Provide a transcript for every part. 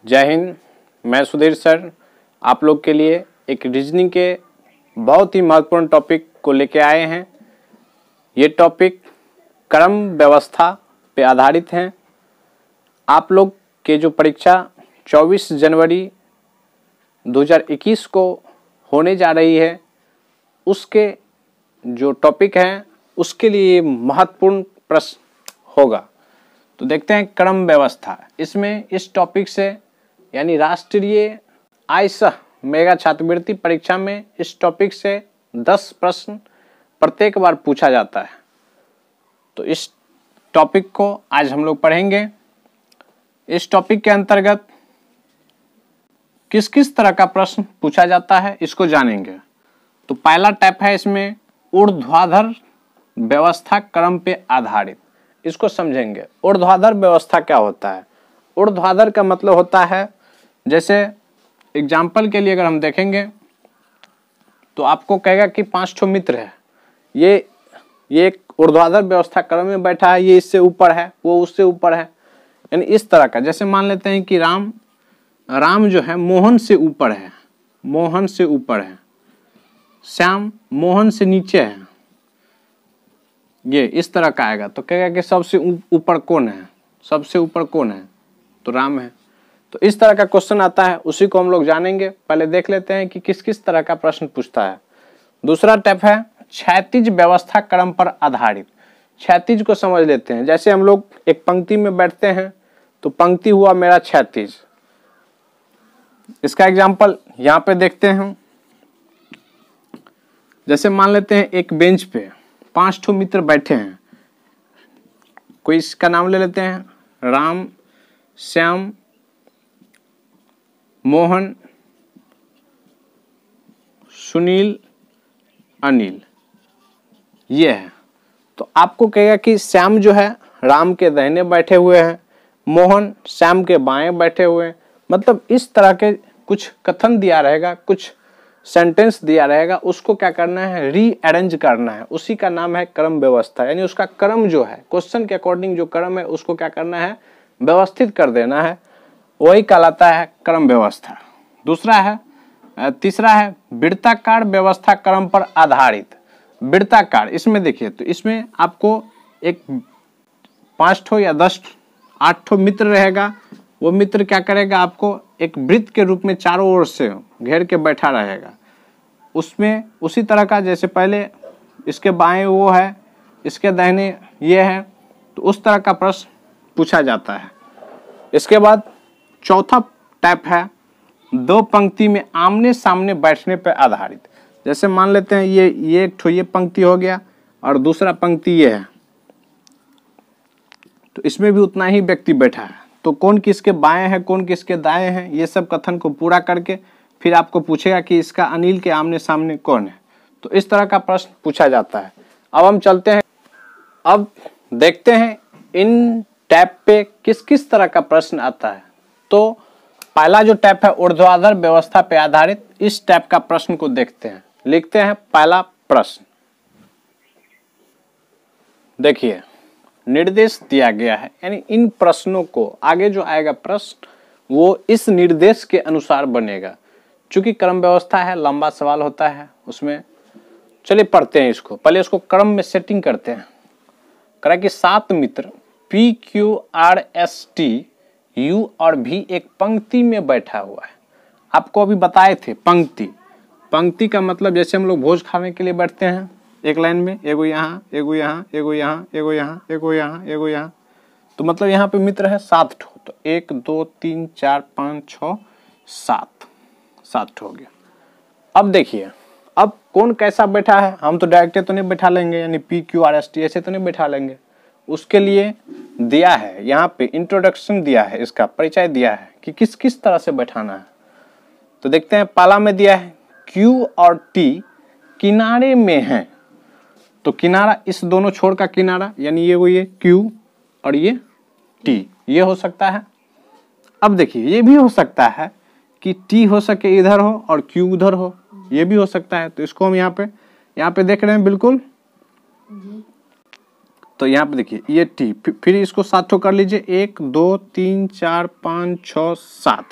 जय हिंद। मैं सुधीर सर आप लोग के लिए एक रीजनिंग के बहुत ही महत्वपूर्ण टॉपिक को लेके आए हैं। ये टॉपिक क्रम व्यवस्था पे आधारित हैं। आप लोग के जो परीक्षा 24 जनवरी 2021 को होने जा रही है, उसके जो टॉपिक हैं उसके लिए महत्वपूर्ण प्रश्न होगा। तो देखते हैं क्रम व्यवस्था। इसमें इस टॉपिक से यानी राष्ट्रीय आय सह मेगा छात्रवृत्ति परीक्षा में इस टॉपिक से 10 प्रश्न प्रत्येक बार पूछा जाता है। तो इस टॉपिक को आज हम लोग पढ़ेंगे। इस टॉपिक के अंतर्गत किस किस तरह का प्रश्न पूछा जाता है इसको जानेंगे। तो पहला टाइप है इसमें ऊर्ध्वाधर व्यवस्था क्रम पे आधारित, इसको समझेंगे। ऊर्ध्वाधर व्यवस्था क्या होता है? ऊर्ध्वाधर का मतलब होता है, जैसे एग्जाम्पल के लिए अगर हम देखेंगे तो आपको कहेगा कि 5 ठो मित्र है, ये एक ऊर्ध्वाधर व्यवस्था क्रम में बैठा है, ये इससे ऊपर है, वो उससे ऊपर है, यानी इस तरह का। जैसे मान लेते हैं कि राम जो है मोहन से ऊपर है, मोहन से ऊपर है, श्याम मोहन से नीचे है, ये इस तरह का आएगा। तो कहेगा कि सबसे ऊपर कौन है? सबसे ऊपर कौन है? तो राम है। तो इस तरह का क्वेश्चन आता है, उसी को हम लोग जानेंगे। पहले देख लेते हैं कि किस किस तरह का प्रश्न पूछता है। दूसरा टाइप है क्षैतिज व्यवस्था क्रम पर आधारित। क्षैतिज को समझ लेते हैं। जैसे हम लोग एक पंक्ति में बैठते हैं तो पंक्ति हुआ मेरा क्षैतिज। इसका एग्जाम्पल यहाँ पे देखते हैं। जैसे मान लेते हैं एक बेंच पे 5 ठो मित्र बैठे हैं। कोई इसका नाम ले लेते हैं, राम, श्याम, मोहन, सुनील, अनिल, ये है। तो आपको कहेगा कि श्याम जो है राम के दाहिने बैठे हुए हैं, मोहन श्याम के बाएं बैठे हुए हैं। मतलब इस तरह के कुछ कथन दिया रहेगा, कुछ सेंटेंस दिया रहेगा, उसको क्या करना है? रीअरेंज करना है। उसी का नाम है क्रम व्यवस्था। यानी उसका क्रम जो है, क्वेश्चन के अकॉर्डिंग जो क्रम है उसको क्या करना है? व्यवस्थित कर देना है, वही कहलाता है क्रम व्यवस्था। तीसरा है वृत्ताकार व्यवस्था क्रम पर आधारित। वृत्ताकार, इसमें देखिए तो इसमें आपको एक 5 ठो या 10 8 ठो मित्र रहेगा। वो मित्र क्या करेगा? आपको एक वृत्त के रूप में चारों ओर से घेर के बैठा रहेगा। उसमें उसी तरह का, जैसे पहले इसके बाएं वो है, इसके दाहिने ये है, तो उस तरह का प्रश्न पूछा जाता है। इसके बाद चौथा टाइप है 2 पंक्ति में आमने सामने बैठने पर आधारित। जैसे मान लेते हैं ये एक ठो ये पंक्ति हो गया और दूसरा पंक्ति ये है, तो इसमें भी उतना ही व्यक्ति बैठा है। तो कौन किसके बाएं है, कौन किसके दाएं है, ये सब कथन को पूरा करके फिर आपको पूछेगा कि इसका अनिल के आमने सामने कौन है। तो इस तरह का प्रश्न पूछा जाता है। अब हम चलते हैं, अब देखते हैं इन टैप पे किस किस तरह का प्रश्न आता है। तो पहला जो टैप है ऊर्ध्वाधर व्यवस्था पे आधारित, इस टैप का प्रश्न को देखते हैं। लिखते हैं पहला प्रश्न। देखिए निर्देश दिया गया है, यानी इन प्रश्नों को आगे जो आएगा प्रश्न वो इस निर्देश के अनुसार बनेगा। चूंकि क्रम व्यवस्था है, लंबा सवाल होता है उसमें। चलिए पढ़ते हैं इसको। पहले इसको क्रम में सेटिंग करते हैं। करा कि 7 मित्र P, Q, R, S, T, U और V एक पंक्ति में बैठा हुआ है। आपको अभी बताए थे पंक्ति का मतलब, जैसे हम लोग भोज खाने के लिए बैठते हैं एक लाइन में, एगो यहाँ, एगो यहाँ, एगो यहाँ, एगो यहाँ, एगो यहाँ, एगो यहाँ। तो मतलब यहाँ पे मित्र है 7 ठो। तो 1 2 3 4 5 6 7 ठो हो गया। अब देखिए अब कौन कैसा बैठा है। हम तो डायरेक्ट तो नहीं बैठा लेंगे, यानी P, Q, R, S, T ऐसे तो नहीं बैठा लेंगे। उसके लिए दिया है यहाँ पे इंट्रोडक्शन दिया है, इसका परिचय दिया है कि किस किस तरह से बैठाना है। तो देखते हैं पहला में दिया है Q और T किनारे में है। तो किनारा इस दोनों छोर का किनारा, यानी ये Q और ये T, ये हो सकता है। अब देखिए ये भी हो सकता है कि T हो सके इधर हो और Q उधर हो, ये भी हो सकता है। तो इसको हम यहाँ पे देख रहे हैं बिल्कुल तो यहाँ पे देखिए ये टी, फिर इसको 7 ठो कर लीजिए, 1 2 3 4 5 6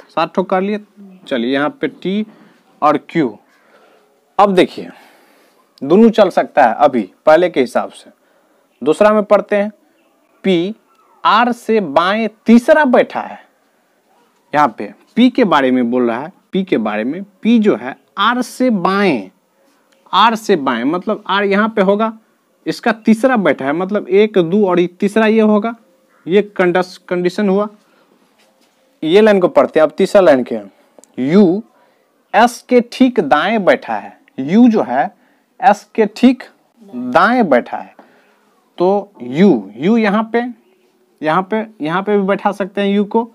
7 ठो कर लिए। चलिए यहाँ पे टी और क्यू। अब देखिए दोनों चल सकता है अभी पहले के हिसाब से। दूसरा में पढ़ते हैं, पी आर से बाएं तीसरा बैठा है। यहाँ पे पी के बारे में बोल रहा है, पी के बारे में। पी जो है आर से बाएं, आर से बाएं मतलब आर यहाँ पे होगा, इसका तीसरा बैठा है मतलब 1 2 और तीसरा ये होगा। ये कंडीशन हुआ। ये लाइन को पढ़ते हैं। अब तीसरा लाइन के, यू एस के ठीक दाएं बैठा है। यू जो है एस के ठीक दाएं बैठा है। तो यू यहाँ पे भी बैठा सकते हैं यू को,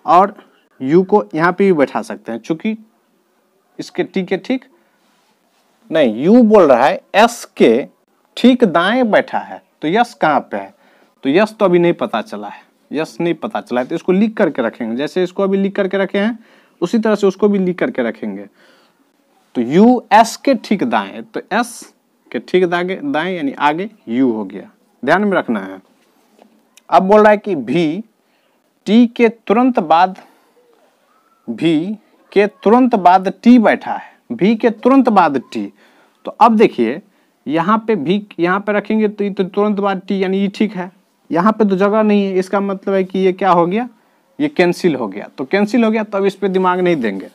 और यू को यहाँ पे भी बैठा सकते हैं, चूंकि इसके टी के ठीक नहीं, यू बोल रहा है एस के ठीक दाएं बैठा है। तो यस कहाँ पे है? तो यस तो अभी नहीं पता चला है, यस नहीं पता चला है, तो इसको लिख करके रखेंगे। जैसे इसको अभी लिख करके रखे हैं उसी तरह से उसको भी लिख करके रखेंगे। तो यू एस के ठीक दाएं, तो एस के ठीक दाएं यानी आगे यू हो गया, ध्यान में रखना है। अब बोल रहा है कि भी टी के तुरंत बाद, भी के तुरंत बाद टी बैठा है। भी के तुरंत बाद टी, तो अब देखिए यहाँ पे भी यहाँ पे रखेंगे तो ये तो तुरंत बाद टी यानी ये ठीक है। यहाँ पे तो जगह नहीं है, इसका मतलब है कि ये क्या हो गया, ये कैंसिल हो गया। तो कैंसिल हो गया तो अब इस पे दिमाग नहीं देंगे।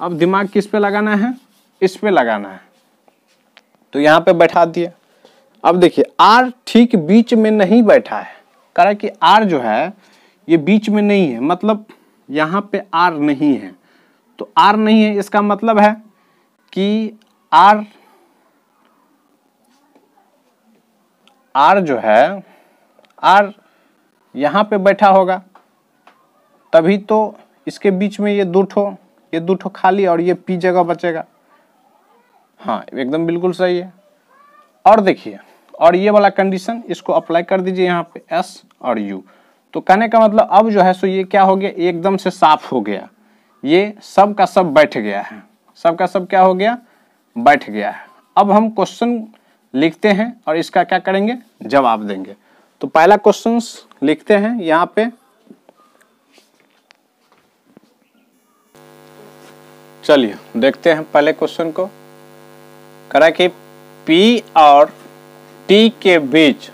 अब दिमाग किस पे लगाना है? इस पे लगाना है। तो यहाँ पे बैठा दिए। अब देखिए आर ठीक बीच में नहीं बैठा है, कह रहा है कि आर जो है ये बीच में नहीं है, मतलब यहाँ पे आर नहीं है। तो आर नहीं है इसका मतलब है कि आर जो है आर यहाँ पे बैठा होगा, तभी तो इसके बीच में ये दो ठो खाली और ये पी जगह बचेगा। हाँ एकदम बिल्कुल सही है। और देखिए और ये वाला कंडीशन इसको अप्लाई कर दीजिए यहाँ पे एस और यू। तो कहने का मतलब अब जो है सो ये क्या हो गया, एकदम से साफ हो गया, ये सब का सब बैठ गया है, सब का सब क्या हो गया, बैठ गया है। अब हम क्वेश्चन लिखते हैं और इसका क्या करेंगे, जवाब देंगे। तो पहला क्वेश्चन लिखते हैं यहाँ पे। चलिए देखते हैं पहले क्वेश्चन को। करा कि P और T के बीच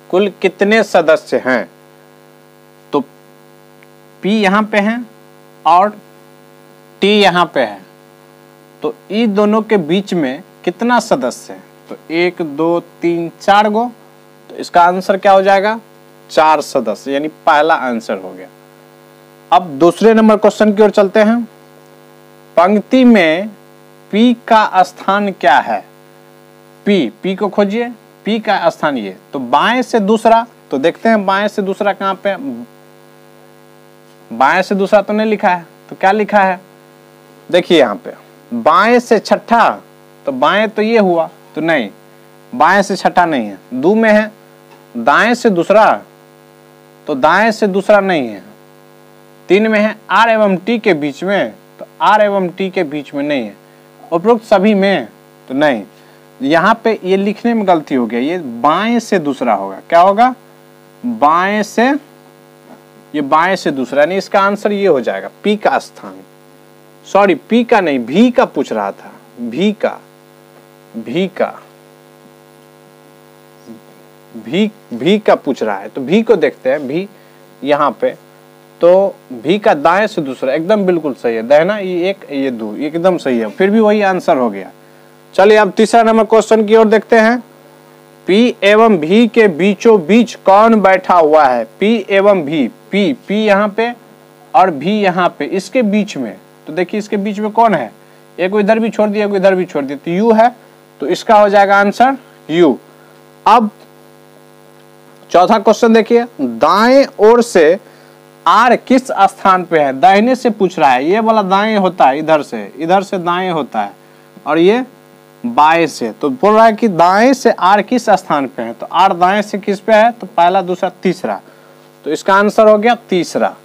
कुल कितने सदस्य हैं। तो P यहाँ पे है और T यहाँ पे है, तो इन दोनों के बीच में कितना सदस्य है? तो 1 2 3 4 गो। तो इसका आंसर क्या हो जाएगा, 4 सदस्य, यानी पहला आंसर हो गया। अब दूसरे नंबर क्वेश्चन की ओर चलते हैं। पंक्ति में P का स्थान क्या है? P को खोजिए, P का स्थान ये। तो बाएं से दूसरा, तो देखते हैं बाएं से दूसरा कहां पे। बाएं से दूसरा तो नहीं लिखा है, तो क्या लिखा है देखिए यहाँ पे, बाएं से छठा। तो बाएं तो ये हुआ, तो नहीं, बाएं से छठा नहीं है। दो में है दाएं से दूसरा, तो दाएं से दूसरा नहीं है। 3 में है R एवं T के बीच में, तो R एवं T के बीच में नहीं है। उपरोक्त सभी में तो नहीं। यहाँ पे ये लिखने में गलती हो गया, ये बाएं से दूसरा होगा। क्या होगा, बाएं से, ये बाएं से दूसरा, नहीं इसका आंसर ये हो जाएगा P का स्थान। सॉरी P का नहीं, V का पूछ रहा था, V का पूछ रहा है। तो V को देखते हैं, V यहाँ पे। तो V का दाएं से दूसरा एकदम बिल्कुल सही है, दाहिना ये 1 ये 2 एकदम सही है, फिर भी वही आंसर हो गया। चलिए अब तीसरा नंबर क्वेश्चन की ओर देखते हैं। P एवं V के बीचों बीच कौन बैठा हुआ है? P एवं V, P यहाँ पे और V यहाँ पे, इसके बीच में। तो देखिए इसके बीच में कौन है, एक को इधर भी छोड़ दिया, एक को इधर भी छोड़ दिया, तो U है। तो इसका हो जाएगा आंसर U। अब चौथा क्वेश्चन देखिए, दाएं ओर से R किस स्थान पे है? दाहिने से पूछ रहा है, ये वाला दाएं होता है, इधर से दाएं होता है, और ये बाएं से। तो बोल रहा है कि दाएं से R किस स्थान पे है। तो R दाएं से किस पे है, तो पहला दूसरा तीसरा, तो इसका आंसर हो गया तीसरा।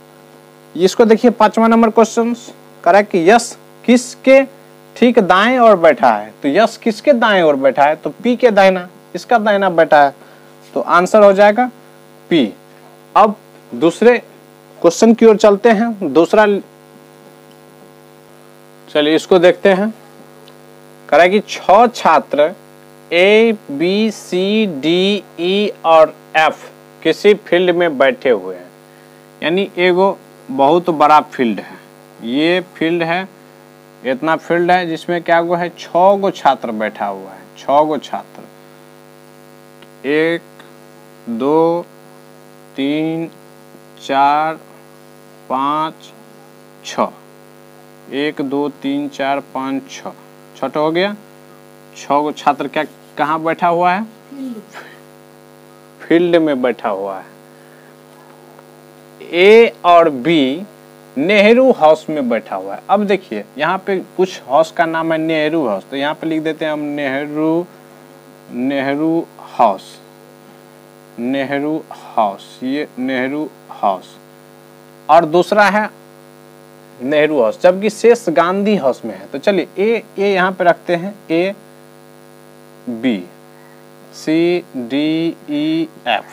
इसको देखिए पांचवा नंबर क्वेश्चन करा कि यश किसके ठीक दाएं ओर बैठा है। तो यश किसके दाएं ओर बैठा है, तो P के दाहिना, इसका दाहिना बैठा है। तो आंसर हो जाएगा पी। अब दूसरे क्वेश्चन की ओर चलते हैं। दूसरा, चलिए इसको देखते हैं। कह रहा है कि 6 छात्र ए बी सी डी ई और एफ किसी फील्ड में बैठे हुए हैं, यानी एगो बहुत बड़ा फील्ड है। ये फील्ड है, इतना फील्ड है जिसमें क्या गो है, 6 गो छात्र बैठा हुआ है। 6 गो छात्र, 1 2 3 4 5 6, 1 2 3 4 5 6, छठा हो गया। 6 गो छात्र क्या कहाँ बैठा हुआ है, फील्ड में बैठा हुआ है। ए और बी नेहरू हाउस में बैठा हुआ है। अब देखिए यहाँ पे कुछ हाउस का नाम है नेहरू हाउस, तो यहाँ पे लिख देते हैं हम नेहरू हाउस, नेहरू हाउस, ये नेहरू हाउस। और दूसरा है नेहरू हाउस, जबकि शेष गांधी हाउस में है। तो चलिए ए यहाँ पे रखते हैं, A B C D E F.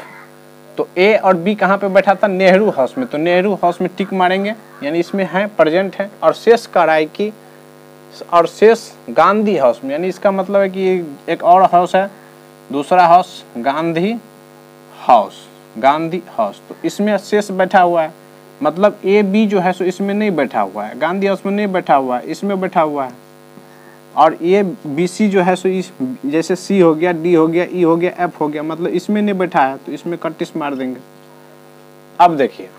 तो ए और बी कहाँ पे बैठा था, नेहरू हाउस में। तो नेहरू हाउस में टिक मारेंगे, यानी इसमें है, प्रेजेंट है। और शेष कराई की और शेष गांधी हाउस में, यानी इसका मतलब है कि एक और हाउस है, दूसरा house Gandhi house, Gandhi house. तो इसमें शेष बैठा हुआ है, मतलब ए बी जो है सो इसमें नहीं बैठा हुआ है, गांधी हाउस में नहीं बैठा हुआ है, इसमें बैठा हुआ है। और ए बी सी जो है सो इस, जैसे सी हो गया, डी हो गया, ई हो गया, एफ हो गया, मतलब इसमें नहीं बैठा है, तो इसमें कटिस मार देंगे। अब देखिए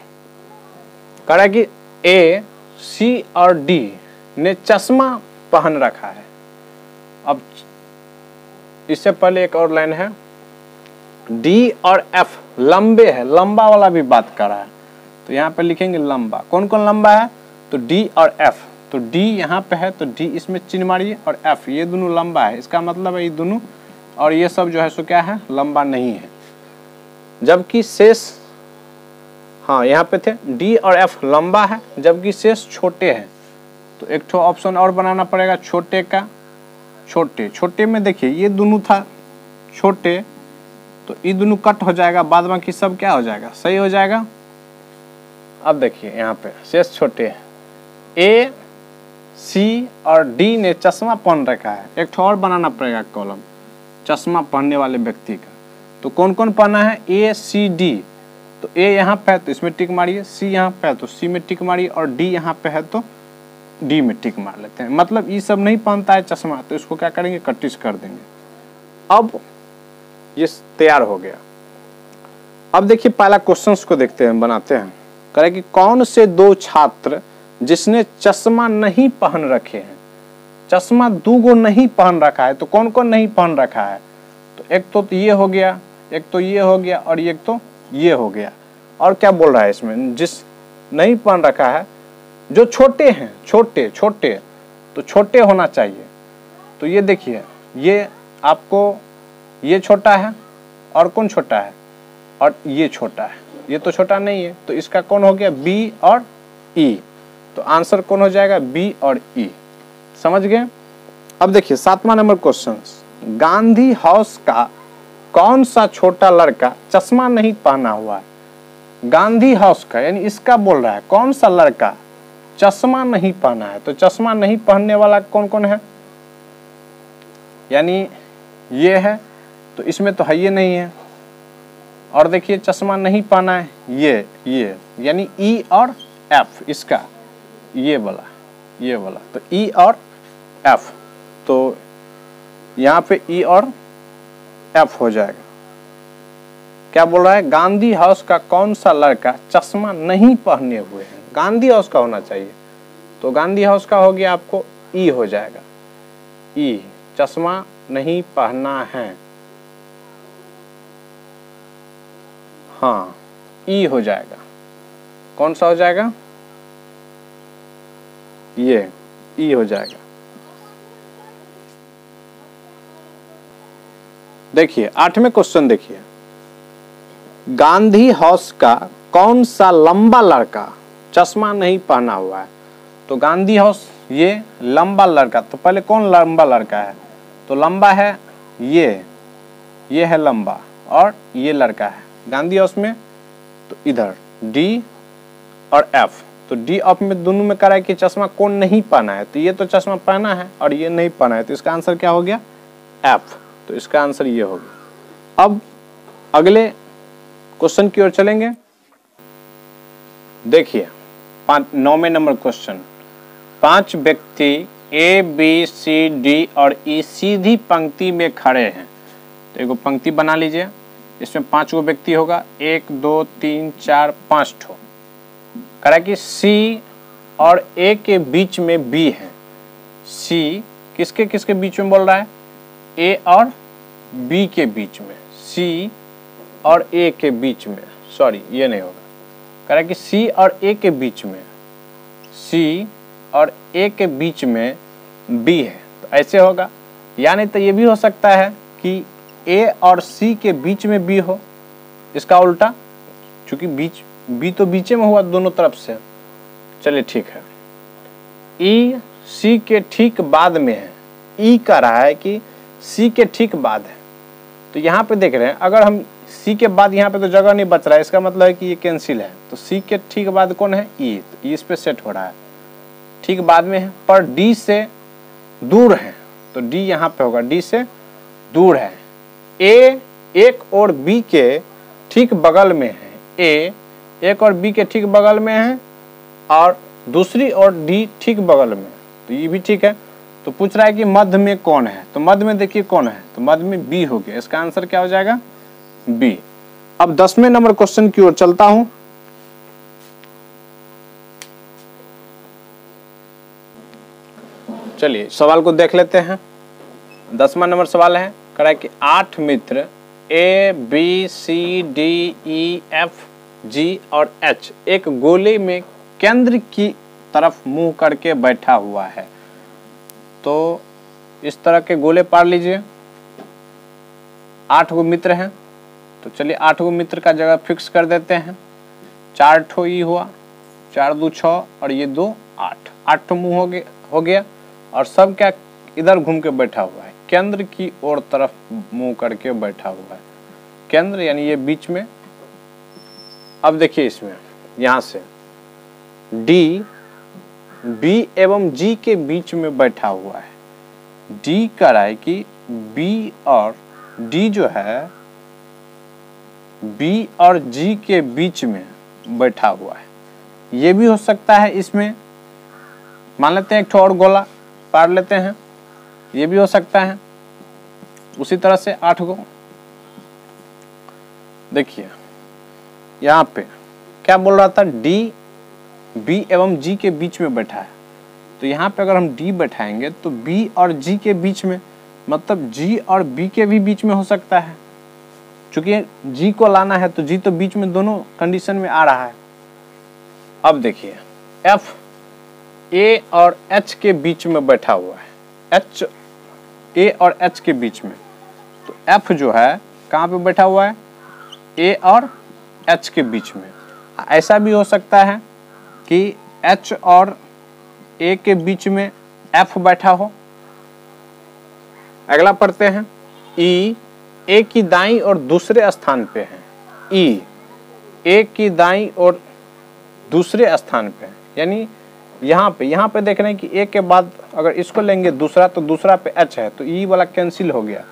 कह रहा है कि ए सी और डी ने चश्मा पहन रखा है। अब इससे पहले एक और लाइन है, डी और एफ लंबे है, लंबा वाला भी बात कर रहा है। तो यहाँ पे लिखेंगे लंबा। कौन कौन लंबा है, तो डी और एफ। तो डी यहाँ पे है तो डी इसमें चिन्ह मारिए, और एफ ये दोनों लंबा है। इसका मतलब है ये दोनों और ये सब जो है सो क्या है, लंबा नहीं है। जबकि शेष, हाँ यहाँ पे थे, डी और एफ लंबा है जबकि शेष छोटे हैं। तो एक ठो ऑप्शन और बनाना पड़ेगा छोटे का। छोटे में देखिए ये दोनों था छोटे, तो ये दोनों कट हो जाएगा, बाद बाकी सब क्या हो जाएगा, सही हो जाएगा। अब देखिए यहाँ पे शेष छोटे हैं, ए सी और डी ने चश्मा पहन रखा है। एक ठो और बनाना पड़ेगा कॉलम चश्मा पहनने वाले व्यक्ति का। तो कौन कौन पहना है, ए सी डी। तो ए यहाँ पे है तो इसमें टिक मारिए, सी यहाँ पे है तो सी में टिक मारिए, और डी यहाँ पे है तो डी में टिक मार लेते हैं। मतलब ये सब नहीं पहनता है चश्मा, तो इसको क्या करेंगे, कटिस कर देंगे। अब ये तैयार हो गया। अब देखिए पहला क्वेश्चन को देखते हैं, बनाते हैं। कह रहे कि कौन से 2 छात्र जिसने चश्मा नहीं पहन रखे हैं, चश्मा 2 गो नहीं पहन रखा है। तो कौन कौन नहीं पहन रखा है, तो एक तो ये हो गया, एक तो ये हो गया, और एक तो ये हो गया। और क्या बोल रहा है इसमें, जिस नहीं पहन रखा है, जो छोटे हैं, छोटे तो छोटे होना चाहिए। तो ये देखिए, ये आपको ये छोटा है, और कौन छोटा है, और ये छोटा है, ये तो छोटा नहीं है। तो इसका कौन हो गया, बी और ई। तो आंसर कौन हो जाएगा, बी और ई। समझ गए। अब देखिए 7वां नंबर क्वेश्चन, गांधी हाउस का कौन सा छोटा लड़का चश्मा नहीं पहना हुआ है। गांधी हाउस का, यानी इसका बोल रहा है कौन सा लड़का चश्मा नहीं पहना है। तो चश्मा नहीं पहनने वाला कौन कौन है, यानी ये है, तो इसमें तो है ये नहीं है। और देखिए चश्मा नहीं पहना है ये यानी ई और एफ, इसका ये वाला तो ई और एफ। तो यहाँ पे ई और एफ हो जाएगा। क्या बोल रहा है, गांधी हाउस का कौन सा लड़का चश्मा नहीं पहने हुए हैं। गांधी हाउस का होना चाहिए, तो गांधी हाउस का हो गया आपको ई हो जाएगा। ई, चश्मा नहीं पहना है, हाँ ई हो जाएगा। कौन सा हो जाएगा, ये ई हो जाएगा। देखिए 8वें क्वेश्चन देखिए, गांधी हाउस का कौन सा लंबा लड़का चश्मा नहीं पहना हुआ है। तो गांधी हाउस ये लंबा लड़का, तो पहले कौन लंबा लड़का है, तो लंबा है ये है लंबा, और ये लड़का है गांधी हाउस में, तो इधर डी और एफ, तो डी एफ में दोनों में कह रहा है कि चश्मा कौन नहीं पहना है, तो ये तो चश्मा पहना है और ये नहीं पहना है, तो इसका आंसर क्या हो गया एफ, तो इसका आंसर ये हो गया। अब अगले क्वेश्चन की ओर चलेंगे। देखिए 9वें नंबर क्वेश्चन, 5 व्यक्ति ए बी सी डी और ई सीधी पंक्ति में खड़े हैं, तो एगो पंक्ति बना लीजिए, इसमें 5 गो व्यक्ति होगा, 1 2 3 4 5 ठो, कह रहा है कि सी और ए के बीच में बी है। सी किसके किसके बीच में बोल रहा है, ए और बी के बीच में, सी और ए के बीच में, सॉरी ये नहीं होगा, कह रहा है कि सी और ए के बीच में, सी और ए के बीच में बी है, तो ऐसे होगा। यानी तो ये भी हो सकता है कि ए और सी के बीच में बी हो, इसका उल्टा, क्योंकि बीच बी तो बीचे में हुआ दोनों तरफ से। चलिए ठीक है, ई सी के ठीक बाद में है, ई कह रहा है कि सी के ठीक बाद है, तो यहाँ पे देख रहे हैं अगर हम सी के बाद, यहाँ पे तो जगह नहीं बच रहा है, इसका मतलब है कि ये कैंसिल है, तो सी के ठीक बाद कौन है ई, तो ई इस पे सेट हो रहा है, ठीक बाद में है, पर डी से दूर है, तो डी यहाँ पे होगा, डी से दूर है। ए एक और बी के ठीक बगल में है, ए एक और बी के ठीक बगल में है और दूसरी और डी ठीक बगल में, तो ये भी ठीक है। तो पूछ रहा है कि मध्य में कौन है, तो मध्य में देखिए कौन है, तो मध्य में बी हो गया, इसका आंसर क्या हो जाएगा बी। अब 10वें नंबर क्वेश्चन की ओर चलता हूं। चलिए सवाल को देख लेते हैं। 10वां नंबर सवाल है, कह रहा है कि 8 मित्र A B C D E F G और एच एक गोले में केंद्र की तरफ मुंह करके बैठा हुआ है, तो इस तरह के गोले पार लीजिए। 8 गो मित्र हैं, तो चलिए 8 गो मित्र का जगह फिक्स कर देते हैं। 4 ठो ई हुआ, 4 2 6 और ये 2 8, 8 ठो मुंह हो गया और सब क्या इधर घूम के बैठा हुआ है, केंद्र की ओर तरफ मुंह करके बैठा हुआ है। केंद्र यानी ये बीच में। अब देखिए इसमें यहाँ से डी बी एवं जी के बीच में बैठा हुआ है। डी कह रहा है कि बी और डी जो है बी और जी के बीच में बैठा हुआ है। ये भी हो सकता है, इसमें मान लेते हैं एक ठो और गोला पार लेते हैं, ये भी हो सकता है। उसी तरह से 8 गो देखिए यहाँ पे क्या बोल रहा था, डी बी एवं जी के बीच में बैठा है, तो यहाँ पे अगर हम डी बैठाएंगे तो बी और जी के बीच में, मतलब जी और बी के भी बीच में हो सकता है, क्योंकि जी को लाना है तो जी तो बीच में दोनों कंडीशन में आ रहा है। अब देखिए एफ ए और एच के बीच में बैठा हुआ है, एच ए और एच के बीच में, तो एफ जो है कहाँ पे बैठा हुआ है, ए और एच के बीच में। ऐसा भी हो सकता है कि एच और ए के बीच में एफ बैठा हो। अगला पढ़ते हैं, ई ए की दाईं और दूसरे स्थान पे है, ई ए की दाईं और दूसरे स्थान पे है, यानी यहाँ पे देख रहे हैं कि ए के बाद अगर इसको लेंगे दूसरा, तो दूसरा पे एच है, तो ई वाला कैंसिल हो गया,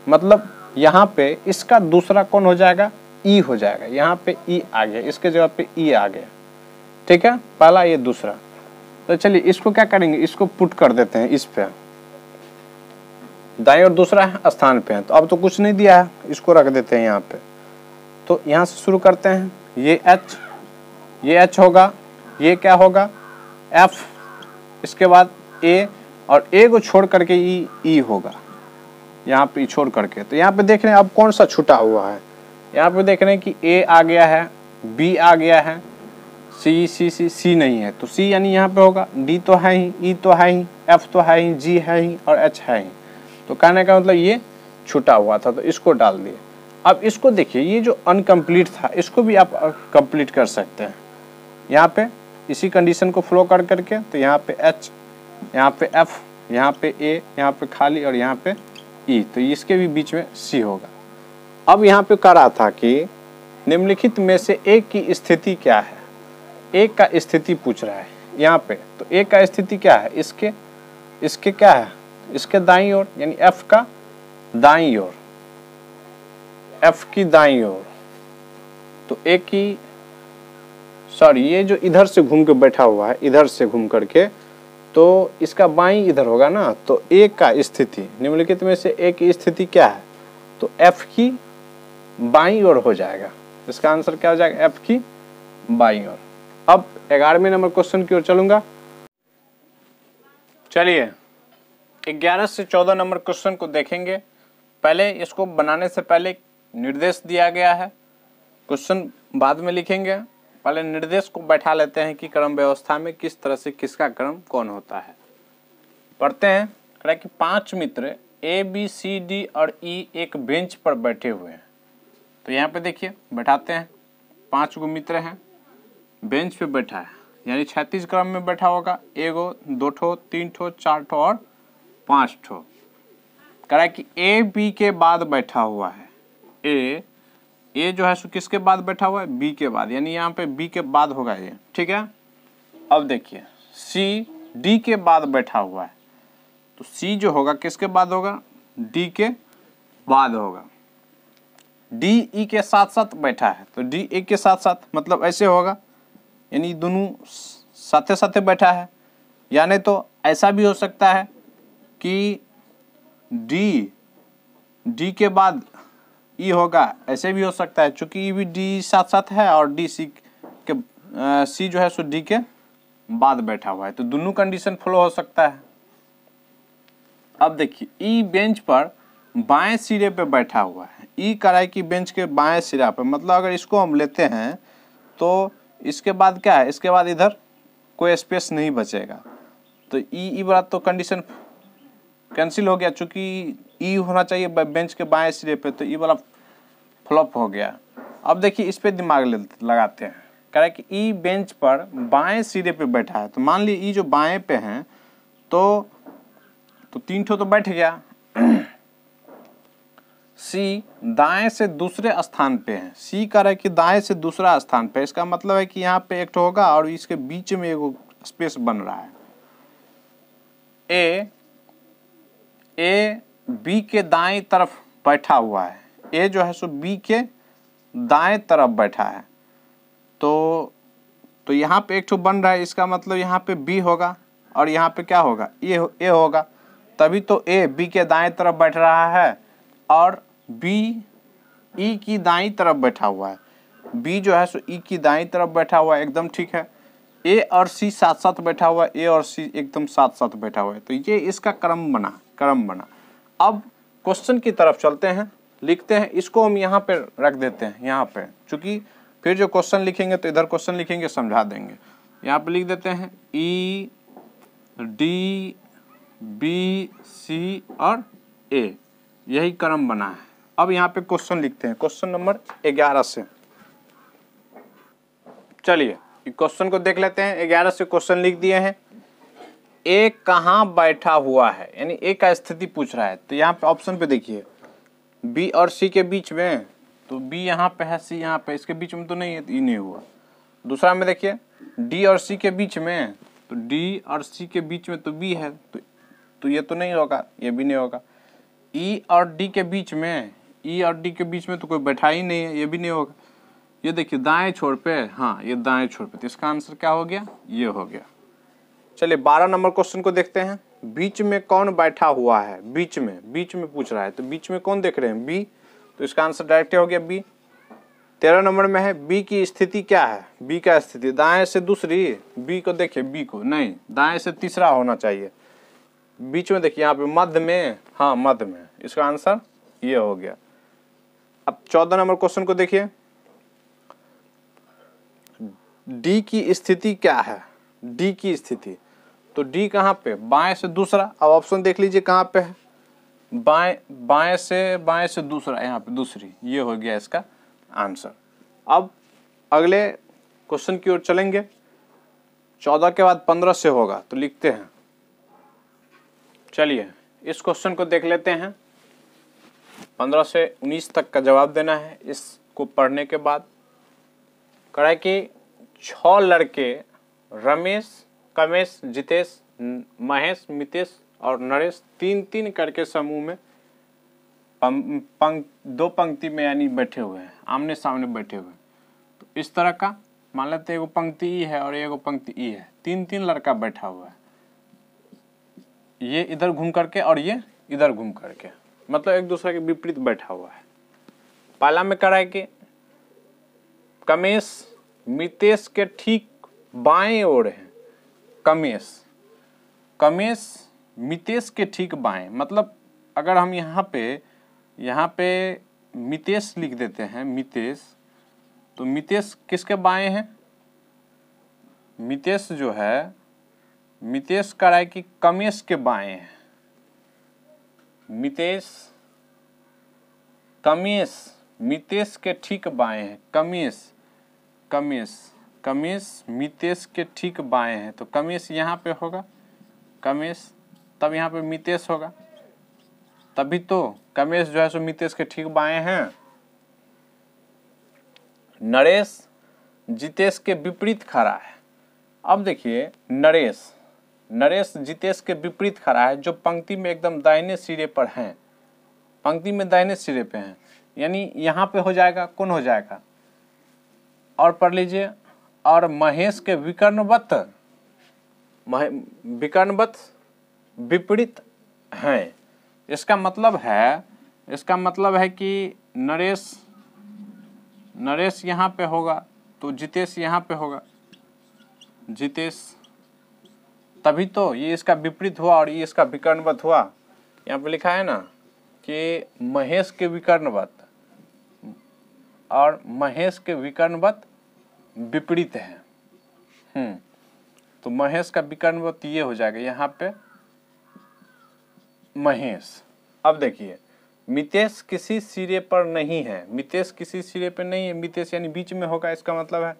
मतलब यहाँ पे इसका दूसरा कौन हो जाएगा, ई हो जाएगा। यहाँ पे ई आ गया, इसके जगह पे ई आ गया, ठीक है, पहला ये दूसरा। तो चलिए इसको क्या करेंगे, इसको पुट कर देते हैं इस पे, दाएं और दूसरा स्थान पे है, तो अब तो कुछ नहीं दिया है, इसको रख देते हैं यहाँ पे। तो यहाँ से शुरू करते हैं, ये एच होगा, ये क्या होगा एफ, इसके बाद ए और ए को छोड़ करके ई होगा, यहाँ पे छोड़ करके। तो यहाँ पे देख रहे हैं अब कौन सा छूटा हुआ है, यहाँ पे देख रहे हैं कि ए आ गया है, बी आ गया है, सी नहीं है, तो सी यानी यहाँ पे होगा, डी तो है ही, ई तो है ही, एफ तो है ही, जी है ही और एच है ही। तो कहने का मतलब ये छूटा हुआ था, तो इसको डाल दिए। अब इसको देखिए, ये जो अनकम्प्लीट था इसको भी आप कंप्लीट कर सकते हैं, यहाँ पे इसी कंडीशन को फ्लो कर करके। तो यहाँ पे एच, यहाँ पे एफ, यहाँ पे ए, यहाँ पे खाली और यहाँ पे ई, तो इसके भी बीच में सी होगा। अब यहाँ पे कह रहा था कि निम्नलिखित में से एक की स्थिति क्या है, एक का स्थिति पूछ रहा है यहाँ पे। तो एक का स्थिति क्या है, इसके क्या है, इसके दाईं ओर, यानी F का दाईं ओर, F की दाईं ओर। तो एक की ये जो इधर से घूम के बैठा हुआ है, इधर से घूम करके, तो इसका बाईं इधर होगा ना। तो एक का स्थिति, निम्नलिखित में से एक की स्थिति क्या है, तो F की बाईं ओर हो जाएगा। इसका आंसर क्या हो जाएगा, F की बाईं ओर। अब 11वें नंबर क्वेश्चन की ओर चलूंगा। चलिए 11 से 14 नंबर क्वेश्चन को देखेंगे। पहले इसको बनाने से पहले निर्देश दिया गया है, क्वेश्चन बाद में लिखेंगे। पहले निर्देश को बैठा लेते हैं कि क्रम व्यवस्था में किस तरह से किसका क्रम कौन होता है। पढ़ते हैं। कह रहा है कि 5 मित्र A, B, C, D और E एक बेंच पर बैठे हुए हैं। तो यहाँ पे देखिए बैठाते हैं, 5 गो मित्र हैं, बेंच पे बैठा है, यानी 36 क्रम में बैठा होगा। 1, 2, 3, 4 और 5 ठो। कह रहा है कि A, B के बाद बैठा हुआ है। ए जो है सो किसके बाद बैठा हुआ है, बी के बाद, यानी यहाँ पे बी के बाद होगा ये, ठीक है। अब देखिए सी डी के बाद बैठा हुआ है। तो सी जो होगा किसके बाद होगा, डी के बाद होगा। डी ई के साथ साथ बैठा है, तो डी ए के साथ साथ मतलब ऐसे होगा, यानी दोनों साथे साथे बैठा है। यानी तो ऐसा भी हो सकता है कि डी के बाद ई होगा, ऐसे भी हो सकता है, चूंकि ई भी डी साथ साथ है और डी सी के सी जो है सो डी के बाद बैठा हुआ है। तो दोनों कंडीशन फॉलो हो सकता है। अब देखिए ई बेंच पर बाएं सिरे पे बैठा हुआ है। ई कराई की बेंच के बाएं सिरा पे, मतलब अगर इसको हम लेते हैं तो इसके बाद क्या है, इसके बाद इधर कोई स्पेस नहीं बचेगा। तो ई वाला तो कंडीशन कैंसिल हो गया, चूंकि ई होना चाहिए बेंच के बाएं सिरे पे, तो ई वाला फ्लॉप हो गया। अब देखिए इस पे दिमाग लगाते हैं। कह रहा है कि ई बेंच पर बाएं सिरे पे बैठा है। तो मान ली ई जो बाएं पे हैं, तो 3 ठो तो बैठ गया। सी दाएं से दूसरे स्थान पे है। सी कह रहा है कि दाएं से दूसरा स्थान पे, इसका मतलब है कि यहाँ पे एक ठो होगा और इसके बीच में एगो स्पेस बन रहा है। ए बी के दाएं तरफ बैठा हुआ है। ए जो है सो बी के दाएं तरफ बैठा है। तो यहाँ पे एक ठो बन रहा है, इसका मतलब यहाँ पे बी होगा और यहाँ पे क्या होगा, ए होगा। तभी तो ए बी के दाएं तरफ बैठ रहा है और बी ई की दाईं तरफ बैठा हुआ है। बी जो है सो ई की दाईं तरफ बैठा हुआ है, एकदम ठीक है। ए और सी साथ साथ बैठा हुआ है, ए और सी एकदम साथ साथ बैठा हुआ है। तो ये इसका क्रम बना। अब क्वेश्चन की तरफ चलते हैं, लिखते हैं। इसको हम यहाँ पे रख देते हैं, यहाँ पे, चूंकि फिर जो क्वेश्चन लिखेंगे तो इधर क्वेश्चन लिखेंगे, समझा देंगे। यहाँ पे लिख देते हैं ई डी बी सी और ए, यही क्रम बना है। अब यहाँ पे क्वेश्चन लिखते हैं, क्वेश्चन नंबर 11 से। चलिए क्वेश्चन को देख लेते हैं। 11 से क्वेश्चन लिख दिए हैं। ए कहाँ बैठा हुआ है, यानी ए का स्थिति पूछ रहा है। तो यहाँ पे ऑप्शन पे देखिए, बी और सी के बीच में, तो बी यहाँ पे है, सी यहाँ पे, इसके बीच में तो नहीं है, ये नहीं हुआ। दूसरा में देखिए डी और सी के बीच में, तो डी और सी के बीच में तो बी है, तो ये तो नहीं होगा, ये भी नहीं होगा। ई और डी के बीच में, ई और डी के बीच में तो कोई बैठा ही नहीं है, ये भी नहीं होगा। ये देखिए दाएं छोर पे, हाँ ये दाएं छोर पे, तो इसका आंसर क्या हो गया, ये हो गया। चलिए 12 नंबर क्वेश्चन को देखते हैं। बीच में कौन बैठा हुआ है, बीच में पूछ रहा है। तो बीच में कौन देख रहे हैं, बी, तो इसका आंसर डायरेक्ट हो गया बी। 13 नंबर में है बी की स्थिति क्या है, बी का स्थिति दाएं से दूसरी, बी को देखिए, बी को नहीं, दाएं से तीसरा होना चाहिए। बीच में देखिए यहाँ पे मध्य में, हाँ मध्य में, इसका आंसर ये हो गया। अब 14 नंबर क्वेश्चन को देखिए, डी की स्थिति क्या है, डी की स्थिति, तो डी कहाँ पे, बाएं से दूसरा। अब ऑप्शन देख लीजिए कहाँ पे है, बाएं से दूसरा, यहाँ पे दूसरी, ये हो गया इसका आंसर। अब अगले क्वेश्चन की ओर चलेंगे। 14 के बाद 15 से होगा, तो लिखते हैं। चलिए इस क्वेश्चन को देख लेते हैं। 15 से 19 तक का जवाब देना है। इसको पढ़ने के बाद कह रहा है कि 6 लड़के रमेश, कमेश, जितेश, महेश, मितेश और नरेश 3-3 करके समूह में दो पंक्ति में यानी बैठे हुए हैं, आमने सामने बैठे हुए हैं। तो इस तरह का मान लेते हैं एगो पंक्ति ई है और एगो पंक्ति ई है, 3-3 लड़का बैठा हुआ है, ये इधर घूम करके और ये इधर घूम करके, मतलब एक दूसरे के विपरीत बैठा हुआ है। पहला में कह रहा है कि कमेश मितेश के ठीक बाएं ओर है। कमेश मितेश के ठीक बाएं, मतलब अगर हम यहाँ पे मितेश लिख देते हैं, मितेश, तो मितेश किसके बाएं हैं? मितेश जो है, मितेश कह रहा है कि कमेश के बाएं है। कमेश मितेश के ठीक बाएं है। कमेश मितेश के ठीक बाएं है, तो कमेश यहाँ पे होगा कमेश, तब यहाँ पे मितेश होगा, तभी तो कमेश जो है सो मितेश के ठीक बाएं हैं। नरेश जितेश के विपरीत खड़ा है। अब देखिए नरेश जितेश के विपरीत खड़ा है, जो पंक्ति में एकदम दाहिने सिरे पर हैं, पंक्ति में दाहिने सिरे पे हैं, यानी यहाँ पे हो जाएगा, कौन हो जाएगा? और पढ़ लीजिए, और महेश के विकर्णवत विपरीत हैं। इसका मतलब है कि नरेश यहाँ पे होगा तो जितेश यहाँ पे होगा, जितेश, तभी तो ये इसका विपरीत हुआ और ये इसका विकर्णवत हुआ। यहाँ पे लिखा है ना कि महेश के विकर्णवत और महेश के विकर्णवत विपरीत है। तो महेश का विकर्णवत ये हो जाएगा यहाँ पे महेश। अब देखिए मितेश किसी सिरे पर नहीं है, मितेश किसी सिरे पे नहीं है, मितेश यानी बीच में होगा, इसका मतलब है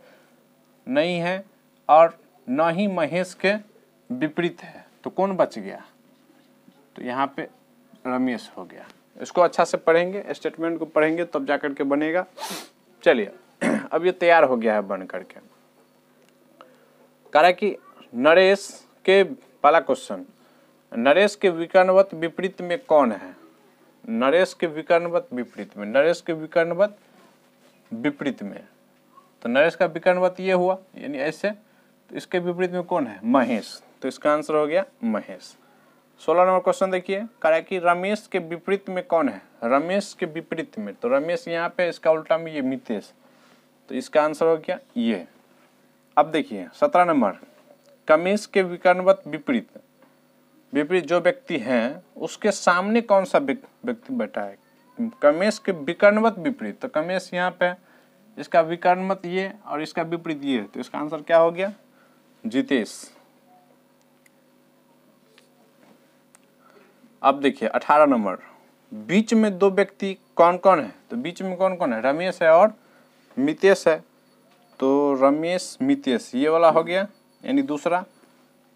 नहीं है, और न ही महेश के विपरीत है, तो कौन बच गया? तो यहाँ पे रमेश हो गया। इसको अच्छा से पढ़ेंगे, स्टेटमेंट को पढ़ेंगे तब जाकर के बनेगा। चलिए अब ये तैयार हो गया है बन करके। कह रहा है कि नरेश के, पहला क्वेश्चन, नरेश के विकर्णवत विपरीत में कौन है? नरेश के विकर्णवत विपरीत में, नरेश के विकर्णवत विपरीत में, तो नरेश का विकर्णवत ये हुआ यानी ऐसे, तो इसके विपरीत में कौन है? महेश, तो इसका आंसर हो गया महेश। 16 नंबर क्वेश्चन देखिए, कह रहा है कि रमेश के विपरीत में कौन है? रमेश के विपरीत में, तो रमेश यहाँ पे, इसका उल्टा में ये मितेश, तो इसका आंसर हो गया ये। अब देखिए 17 नंबर, कमेश के विकर्णवत विपरीत जो व्यक्ति हैं उसके सामने कौन सा व्यक्ति बैठा है? कमेश के विकर्णवत विपरीत, तो कमेश यहाँ पे, इसका विकर्णवत ये और इसका विपरीत ये, तो इसका आंसर क्या हो गया? जितेश। अब देखिए 18 नंबर, बीच में दो व्यक्ति कौन कौन है? तो बीच में कौन कौन है? रमेश है और मितेश है, तो रमेश मितेश ये वाला हो गया यानी दूसरा।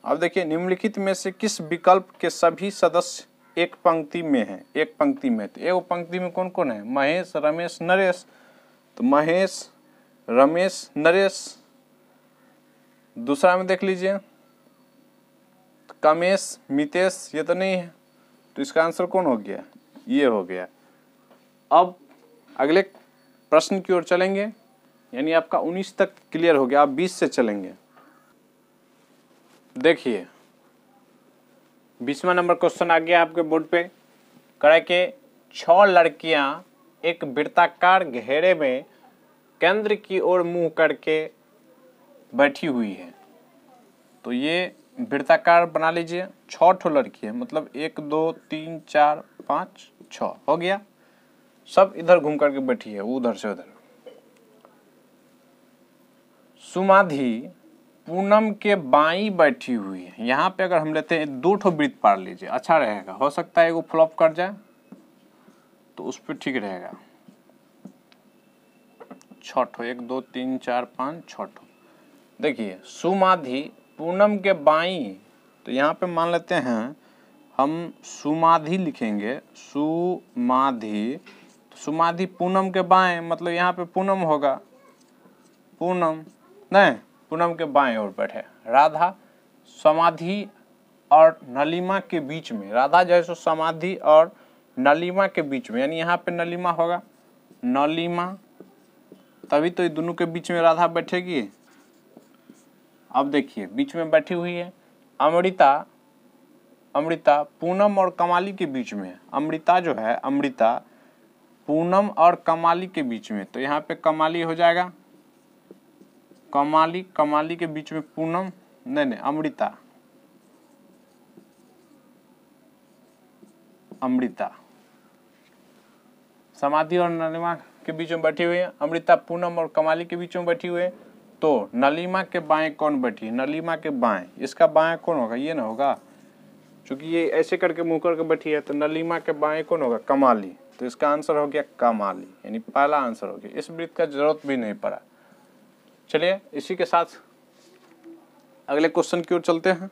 अब देखिए निम्नलिखित में से किस विकल्प के सभी सदस्य एक पंक्ति में है? एक पंक्ति में, तो एक पंक्ति में कौन कौन है? महेश, रमेश, नरेश, तो महेश, रमेश, नरेश। दूसरा में देख लीजिए, कमेश, मितेश, ये तो नहीं है, तो इसका आंसर कौन हो गया? ये हो गया। अब अगले प्रश्न की ओर चलेंगे, यानी आपका 19 तक क्लियर हो गया, आप 20 से चलेंगे। देखिए 20वां नंबर क्वेश्चन आ गया आपके बोर्ड पे। कह रहा है कि 6 लड़कियां एक वृत्ताकार घेरे में केंद्र की ओर मुंह करके बैठी हुई है। तो ये वृत्ताकार बना लीजिए, 6 ठो लड़की है, मतलब 1 2 3 4 5 6 हो गया। सब इधर घूम करके बैठी है, उधर से उधर। सुमाधि पूनम के बाई बैठी हुई है। यहाँ पे अगर हम लेते हैं 2 ठो वृत्त पार लीजिए, अच्छा रहेगा। हो सकता है एगो फ्लॉप कर जाए तो उस पर ठीक रहेगा। 6 ठो, 1 2 3 4 5 6 ठो। देखिए सुमाधि पूनम के बाई, तो यहाँ पे मान लेते हैं हम सुमाधि लिखेंगे, सुमाधि। सुमाधि पूनम के बाएं, मतलब यहाँ पे पूनम होगा, पूनम नहीं, पूनम के बाएं ओर बैठे। राधा समाधि और नलिमा के बीच में, राधा जो है सो समाधि और नलिमा के बीच में, यानी यहाँ पे नलिमा होगा, नलिमा, तभी तो ये दोनों के बीच में राधा बैठेगी। अब देखिए बीच में बैठी हुई है अमृता, अमृता पूनम और कमाली के बीच में है। अमृता जो है, अमृता पूनम और कमाली के बीच में, तो यहाँ पे कमाली हो जाएगा, कमाली, कमाली के बीच में पूनम, नहीं अमृता, अमृता समाधि और नलिमा के बीच में बैठी हुई है। अमृता पूनम और कमाली के बीच में बैठी हुई है, तो नलिमा के बाएं कौन बैठी है? नलिमा के बाएं, इसका बाएं कौन होगा? ये ना होगा, क्योंकि ये ऐसे करके मुंह करके बैठी है, तो नलिमा के बाएं कौन होगा? कमाली। तो इसका आंसर हो गया कमाली, यानी पहला आंसर हो गया। इस वृत्त का जरूरत भी नहीं पड़ा। चलिए इसी के साथ अगले क्वेश्चन की ओर चलते हैं।